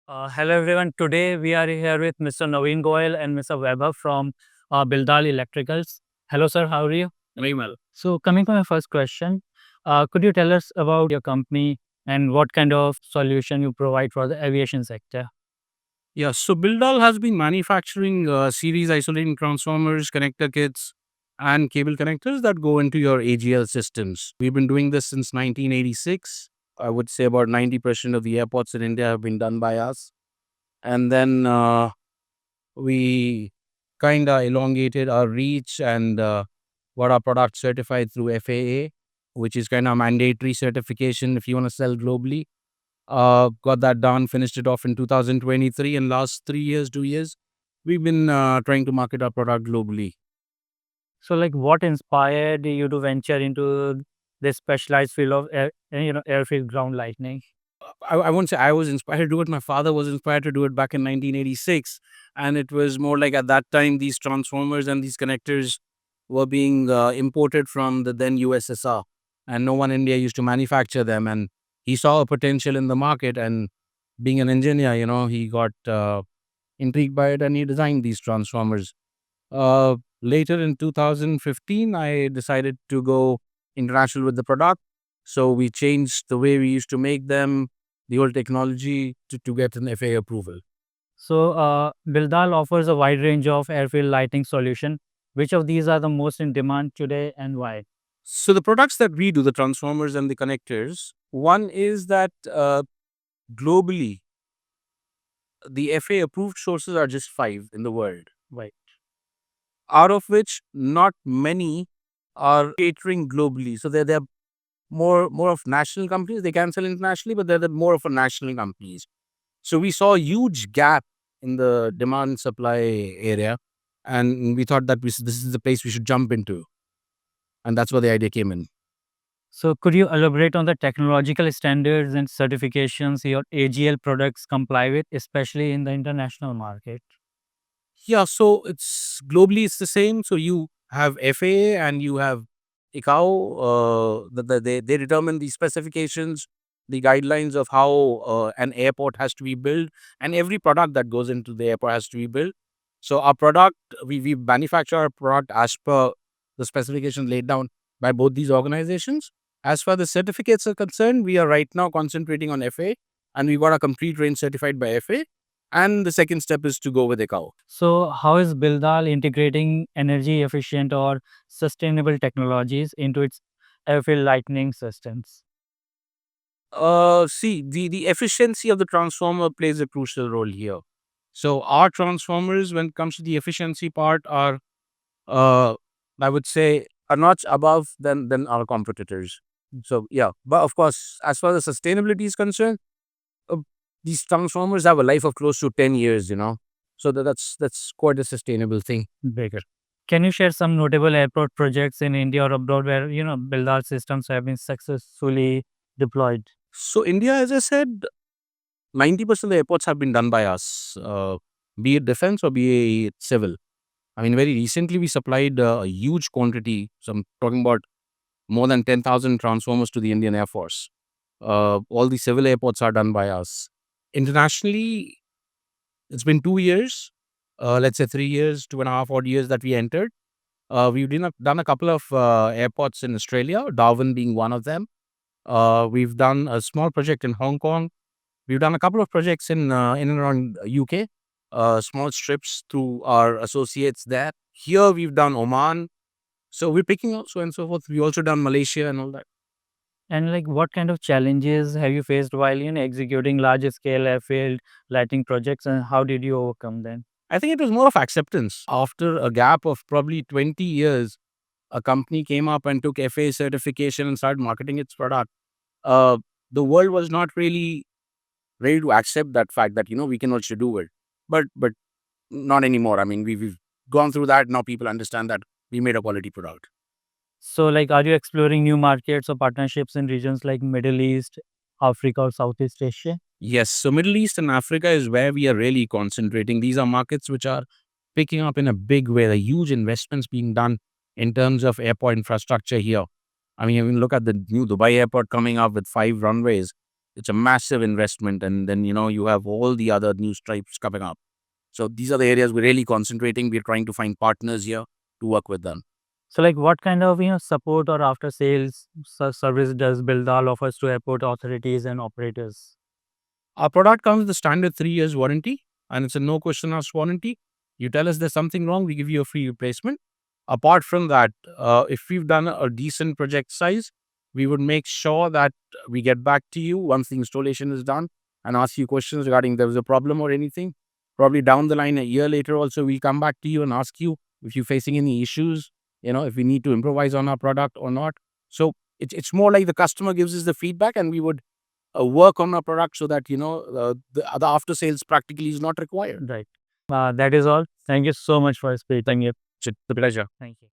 Hello everyone. Today we are here with Mr. Naveen Goel and Mr. Weber from Bildal Electricals. Hello, sir. How are you? Very well. So, coming to my first question, could you tell us about your company and what kind of solution you provide for the aviation sector? Yeah, so Bildal has been manufacturing series isolating transformers, connector kits, and cable connectors that go into your AGL systems. We've been doing this since 1986. I would say about 90% of the airports in India have been done by us. And then we kind of elongated our reach and got our product certified through FAA, which is kind of mandatory certification if you want to sell globally. Got that done, finished it off in 2023, and last 3 years, 2 years, we've been trying to market our product globally. So, like, what inspired you to venture into this specialized field of airfield ground lightning? I won't say I was inspired to do it. My father was inspired to do it back in 1986. And it was more like at that time, these transformers and these connectors were being imported from the then USSR. And no one in India used to manufacture them. And he saw a potential in the market. And being an engineer, he got intrigued by it and he designed these transformers. Later in 2015, I decided to go international with the product. So we changed the way we used to make them, the old technology to get an FAA approval. So, Bildal offers a wide range of airfield lighting solution. Which of these are the most in demand today and why? So the products that we do, the transformers and the connectors, one is that globally, the FAA approved sources are just five in the world, Right. out of which not many are catering globally. So they're more of national companies. They can sell internationally, but they're more of a national companies. So we saw a huge gap in the demand supply area, and we thought that this is the place we should jump into, and that's where the idea came in. So, could you elaborate on the technological standards and certifications your AGL products comply with, especially in the international market? Yeah, so it's globally it's the same. So you have FAA and you have ICAO. They determine the specifications, the guidelines of how an airport has to be built, and every product that goes into the airport has to be built. So our product, we manufacture our product as per the specifications laid down by both these organizations. As far as the certificates are concerned, we are right now concentrating on FAA, and we got a complete range certified by FAA. And the second step is to go with ICAO. So, how is Bildal integrating energy efficient or sustainable technologies into its airfield lighting systems? See, the efficiency of the transformer plays a crucial role here. So our transformers, when it comes to the efficiency part, are uh, I would say a notch above than our competitors. So yeah, but of course, as far as sustainability is concerned, uh, these transformers have a life of close to 10 years. So that's quite a sustainable thing. Bigger. Can you share some notable airport projects in India or abroad where Bildal systems have been successfully deployed? So India, as I said, 90% of the airports have been done by us, be it defense or be it civil. I mean, very recently we supplied a huge quantity. So I'm talking about more than 10,000 transformers to the Indian Air Force. All the civil airports are done by us. Internationally, it's been 2 years, let's say 3 years, 2.5 odd years that we entered. We've done a couple of airports in Australia, Darwin being one of them. We've done a small project in Hong Kong. We've done a couple of projects in and around UK, small strips through our associates there. Here we've done Oman. So we're picking up so and so forth. We also done Malaysia and all that. And like, what kind of challenges have you faced while executing large scale airfield lighting projects, and how did you overcome them? I think it was more of acceptance. After a gap of probably 20 years, a company came up and took FA certification and started marketing its product. Uh, the world was not really ready to accept that fact that, we can also do it. But not anymore. I mean, we've gone through that. Now people understand that we made a quality product. So, like, are you exploring new markets or partnerships in regions like Middle East, Africa, or Southeast Asia? Yes. So Middle East and Africa is where we are really concentrating. These are markets which are picking up in a big way. The huge investments being done in terms of airport infrastructure here. I mean, even look at the new Dubai airport coming up with 5 runways. It's a massive investment, and then you have all the other new stripes coming up. So these are the areas we're really concentrating. We're trying to find partners here to work with them. So, like, what kind of support or after sales service does Bildal offers to airport authorities and operators? Our product comes with a standard 3 years warranty, and it's a no question asked warranty. You tell us there's something wrong, we give you a free replacement. Apart from that, if we've done a decent project size, we would make sure that we get back to you once the installation is done and ask you questions regarding there was a problem or anything. Probably down the line, a year later, also, we'll come back to you and ask you if you're facing any issues, if we need to improvise on our product or not. So it's more like the customer gives us the feedback, and we would work on our product so that the other after sales practically is not required. Right. That is all. Thank you so much for speaking. It's a pleasure. Thank you.